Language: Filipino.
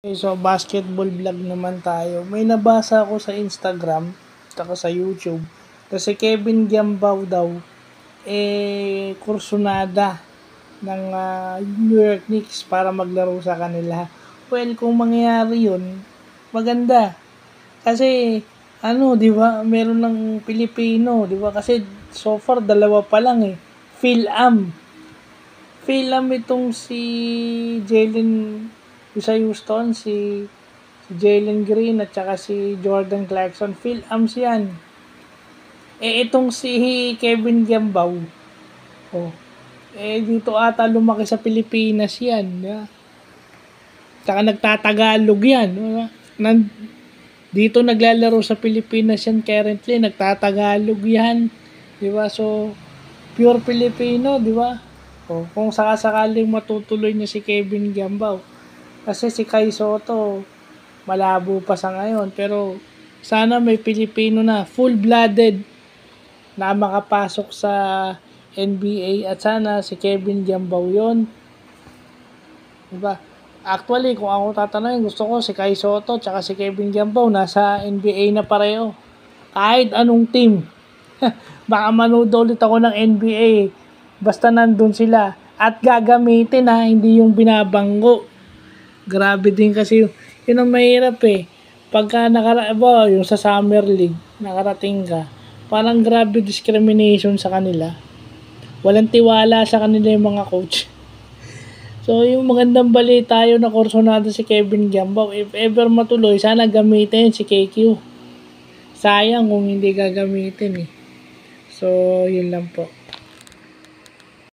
Okay, so basketball vlog naman tayo. May nabasa ako sa Instagram, saka sa YouTube. Kasi Kevin Giambao daw, kursunada ng New York Knicks para maglaro sa kanila. Well, kung mangyayari yun, maganda. Kasi, di ba, meron ng Pilipino, di ba? Kasi so far, dalawa pa lang eh. Philam itong si Jalen sa Houston, si Jalen Green at saka si Jordan Clarkson. Philams yan. Itong si Kevin Giambao, dito ata lumaki sa Pilipinas yan. Yeah. Tsaka nagtatagalog yan. Dito naglalaro sa Pilipinas yan currently, nagtatagalog yan. Diba? So, pure Filipino, diba? Kung sakasakaling matutuloy niya si Kevin Giambao. Kasi si Kai Soto, malabo pa sa ngayon. Pero, sana may Pilipino na, full-blooded, na makapasok sa NBA. At sana si Kevin Giambao yun. Diba? Actually, kung ako tatanungin, gusto ko si Kai Soto tsaka si Kevin Giambao nasa NBA na pareho. Kahit anong team. Baka manood ulit ako ng NBA. Basta nandun sila. At gagamitin hindi yung binabanggo. Grabe din kasi yun ang mahirap eh. Pagka yung sa Summer League, nakarating ka, parang grabe discrimination sa kanila. Walang tiwala sa kanila yung mga coach. So, yung magandang balita tayo na kursunado si Kevin Giambao. If ever matuloy, sana gamitin si KQ. Sayang kung hindi gagamitin eh. So, yun lang po.